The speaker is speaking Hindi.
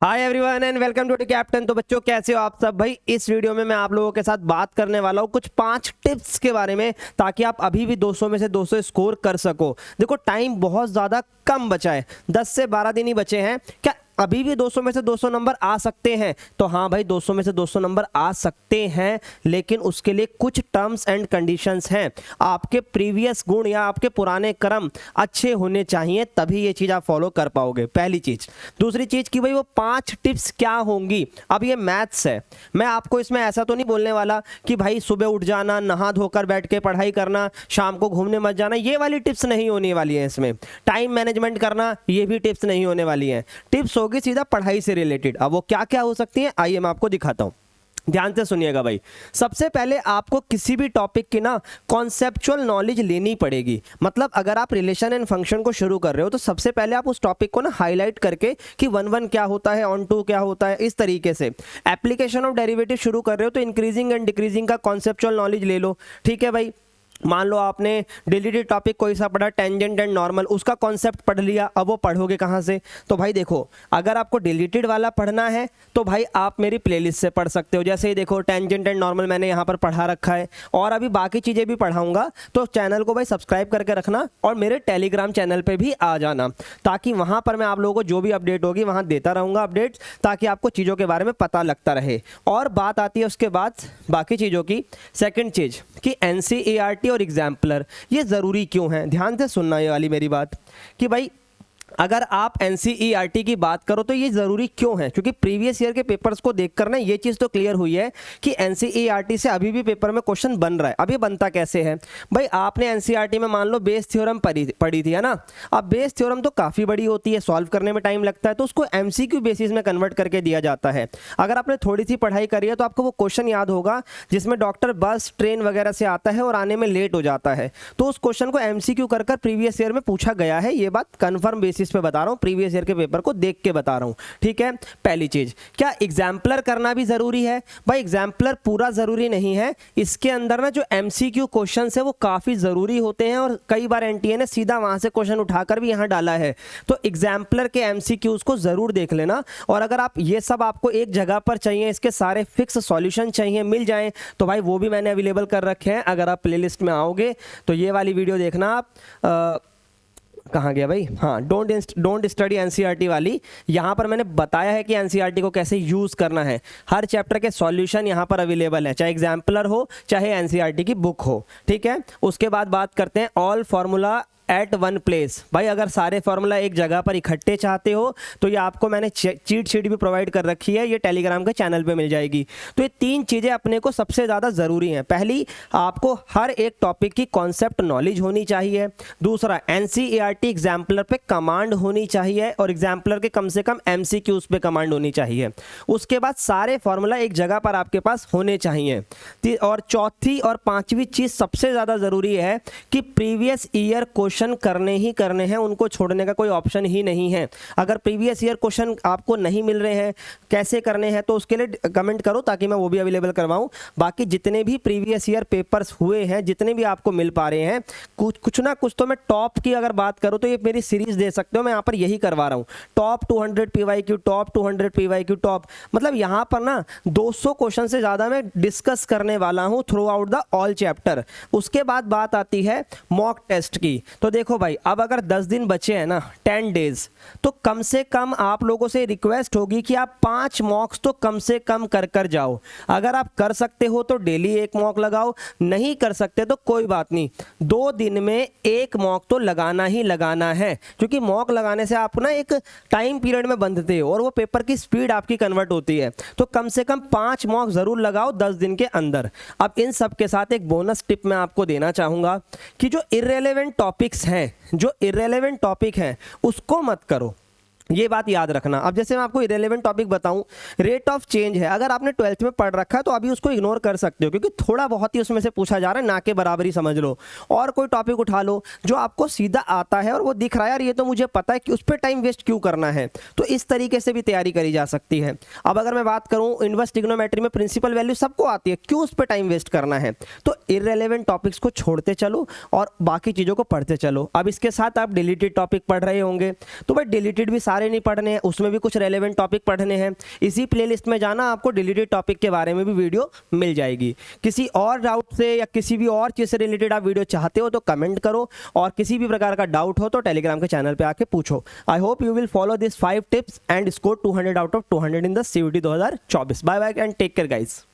Hi everyone and welcome to the captain. तो बच्चों कैसे हो आप सब भाई। इस वीडियो में मैं आप लोगों के साथ बात करने वाला हूँ कुछ 5 टिप्स के बारे में, ताकि आप अभी भी 200 में से 200 स्कोर कर सको। देखो टाइम बहुत ज़्यादा कम बचा है, 10 से 12 दिन ही बचे हैं। क्या अभी भी 200 में से 200 नंबर आ सकते हैं? तो हाँ भाई, 200 में से 200 नंबर आ सकते हैं, लेकिन उसके लिए कुछ टर्म्स एंड कंडीशंस हैं। आपके प्रीवियस गुण या आपके पुराने कर्म अच्छे होने चाहिए, तभी ये चीज़ आप फॉलो कर पाओगे, पहली चीज़। दूसरी चीज़ कि भाई वो 5 टिप्स क्या होंगी। अब ये मैथ्स है, मैं आपको इसमें ऐसा तो नहीं बोलने वाला कि भाई सुबह उठ जाना, नहा धोकर बैठ के पढ़ाई करना, शाम को घूमने मत जाना, ये वाली टिप्स नहीं होने वाली है इसमें। टाइम मैनेजमेंट करना, ये भी टिप्स नहीं होने वाली है। टिप्स होगी सीधा पढ़ाई से रिलेटेड। अब वो क्या क्या हो सकती है, आइए मैं आपको दिखाता हूं। ध्यान से सुनिएगा भाई। सबसे पहले आपको किसी भी टॉपिक की ना कॉन्सेप्चुअल नॉलेज लेनी पड़ेगी। मतलब अगर आप रिलेशन एंड फंक्शन को शुरू कर रहे हो तो सबसे पहले आप उस टॉपिक को ना हाईलाइट करके कि 1 क्या होता है, ऑन 2 क्या होता है, इस तरीके से। एप्लीकेशन ऑफ डेरिवेटिव शुरू कर रहे हो तो इंक्रीजिंग एंड डिक्रीजिंग का कॉन्सेप्चुअल नॉलेज ले लो। ठीक है भाई। मान लो आपने डिलीटेड टॉपिक कोई सा पढ़ा, टेंजेंट एंड नॉर्मल, उसका कॉन्सेप्ट पढ़ लिया। अब वो पढ़ोगे कहाँ से? तो भाई देखो, अगर आपको डिलीटेड वाला पढ़ना है तो भाई आप मेरी प्लेलिस्ट से पढ़ सकते हो। जैसे ही देखो टेंजेंट एंड नॉर्मल मैंने यहाँ पर पढ़ा रखा है, और अभी बाकी चीज़ें भी पढ़ाऊंगा। तो चैनल को भाई सब्सक्राइब करके रखना और मेरे टेलीग्राम चैनल पर भी आ जाना, ताकि वहाँ पर मैं आप लोगों को जो भी अपडेट होगी वहाँ देता रहूँगा अपडेट्स, ताकि आपको चीज़ों के बारे में पता लगता रहे। और बात आती है उसके बाद बाकी चीज़ों की। सेकेंड चीज़ कि NCERT और एग्जाम्पलर ये ज़रूरी क्यों है। ध्यान से सुनना ये वाली मेरी बात कि भाई अगर आप NCERT की बात करो तो ये ज़रूरी क्यों है, क्योंकि प्रीवियस ईयर के पेपर्स को देखकर ना ये चीज़ तो क्लियर हुई है कि NCERT से अभी भी पेपर में क्वेश्चन बन रहा है। अब ये बनता कैसे है भाई, आपने NCERT में मान लो बेस थ्योरम पढ़ी थी, है ना। अब बेस थ्योरम तो काफ़ी बड़ी होती है, सॉल्व करने में टाइम लगता है, तो उसको MCQ बेसिस में कन्वर्ट करके दिया जाता है। अगर आपने थोड़ी सी पढ़ाई करी है तो आपको वो क्वेश्चन याद होगा जिसमें डॉक्टर बस ट्रेन वगैरह से आता है और आने में लेट हो जाता है, तो उस क्वेश्चन को MCQ कर प्रीवियस ईयर में पूछा गया है। ये बात कन्फर्म बेसिस पे बता रहा हूं, प्रीवियस ईयर के पेपर को देख के बता रहा हूं। ठीक है। पहली चीज, क्या एग्जाम्पलर करना भी जरूरी है? भाई एग्जाम्पलर पूरा जरूरी नहीं है, इसके अंदर ना जो MCQ क्वेश्चन है वो काफी जरूरी होते हैं, और कई बार NTA ने सीधा वहां से क्वेश्चन उठाकर भी यहां डाला है। तो एग्जाम्पलर के MCQs को जरूर देख लेना। और अगर आप ये सब आपको एक जगह पर चाहिए, इसके सारे फिक्स सॉल्यूशन चाहिए, मिल जाए, तो भाई वो भी मैंने अवेलेबल कर रखे हैं। अगर आप प्लेलिस्ट में आओगे तो ये वाली वीडियो देखना आप। कहाँ गया भाई? हाँ, डोंट स्टडी NCERT वाली। यहाँ पर मैंने बताया है कि NCERT को कैसे यूज़ करना है। हर चैप्टर के सॉल्यूशन यहाँ पर अवेलेबल है, चाहे एग्जाम्पलर हो चाहे NCERT की बुक हो। ठीक है। उसके बाद बात करते हैं all formula at one place. भाई अगर सारे फार्मूला एक जगह पर इकट्ठे चाहते हो तो ये आपको मैंने चीट शीट भी प्रोवाइड कर रखी है, ये टेलीग्राम के चैनल पे मिल जाएगी। तो ये 3 चीज़ें अपने को सबसे ज़्यादा ज़रूरी हैं। पहली, आपको हर एक टॉपिक की कॉन्सेप्ट नॉलेज होनी चाहिए। दूसरा, NCERT एग्जाम्पलर पे कमांड होनी चाहिए, और एग्जाम्पलर के कम से कम MCQs पे कमांड होनी चाहिए। उसके बाद सारे फार्मूला एक जगह पर आपके पास होने चाहिए। और चौथी और पाँचवीं चीज़ सबसे ज़्यादा ज़रूरी है कि प्रीवियस ईयर क्वेश्चन करने ही करने हैं, उनको छोड़ने का कोई ऑप्शन ही नहीं है। अगर प्रीवियस ईयर क्वेश्चन आपको नहीं मिल रहे हैं, कैसे करने हैं, तो उसके लिए कमेंट करो ताकि मैं वो भी अवेलेबल करवाऊं। बाकी जितने भी प्रीवियस ईयर पेपर्स हुए हैं, जितने भी आपको मिल पा रहे हैं, कुछ ना कुछ तो मैं टॉप की अगर बात करूं तो ये मेरी सीरीज दे सकते हो। मैं यहाँ पर यही करवा रहा हूँ, top 200 PYQ, top 200 PYQ, top. मतलब यहाँ पर ना 200 क्वेश्चन से ज़्यादा मैं डिस्कस करने वाला हूँ through out the all chapter. उसके बाद बात आती है मॉक टेस्ट की। तो देखो भाई, अब अगर 10 दिन बचे हैं ना, 10 डेज, तो कम से कम आप लोगों से रिक्वेस्ट होगी कि आप 5 मॉक्स तो कम से कम कर जाओ। अगर आप कर सकते हो तो डेली एक मॉक लगाओ, नहीं कर सकते तो कोई बात नहीं, 2 दिन में एक मॉक तो लगाना ही लगाना है। क्योंकि मॉक लगाने से आप ना एक टाइम पीरियड में बंधते हो और वो पेपर की स्पीड आपकी कन्वर्ट होती है। तो कम से कम 5 मॉक जरूर लगाओ 10 दिन के अंदर। अब इन सब के साथ एक बोनस टिप मैं आपको देना चाहूंगा कि जो इररेलेवेंट टॉपिक्स हैं, जो इररेलेवेंट टॉपिक हैं, उसको मत करो। ये बात याद रखना। अब जैसे मैं आपको इरेलेवेंट टॉपिक बताऊं, रेट ऑफ चेंज है। अगर आपने 12th में पढ़ रखा है तो अभी उसको इग्नोर कर सकते हो, क्योंकि थोड़ा बहुत ही उसमें से पूछा जा रहा है, ना के बराबर ही समझ लो। और कोई टॉपिक उठा लो जो आपको सीधा आता है और वो दिख रहा है, यार ये तो मुझे पता है कि उस पर टाइम वेस्ट क्यों करना है। तो इस तरीके से भी तैयारी करी जा सकती है। अब अगर मैं बात करूँ, इनवर्स ट्रिग्नोमेट्री में प्रिंसिपल वैल्यू सबको आती है, क्यों उस पर टाइम वेस्ट करना है। तो इरेलेवेंट टॉपिक्स को छोड़ते चलो और बाकी चीज़ों को पढ़ते चलो। अब इसके साथ आप डिलीटेड टॉपिक पढ़ रहे होंगे, तो भाई डिलीटेड भी सारे नहीं पढ़ने हैं, उसमें भी कुछ रेलेवेंट टॉपिक पढ़ने हैं, इसी प्लेलिस्ट में जाना, आपको डिलीटेड टॉपिक के बारे में भी वीडियो मिल जाएगी। किसी और डाउट से या किसी भी और चीज़ से रिलेटेड आप वीडियो चाहते हो तो कमेंट करो, और किसी भी प्रकार का डाउट हो तो टेलीग्राम के चैनल पे आके पूछो। I hope you will follow this 5 tips and score 200 out of 200 in the CUET 2024। Bye bye and take care guys.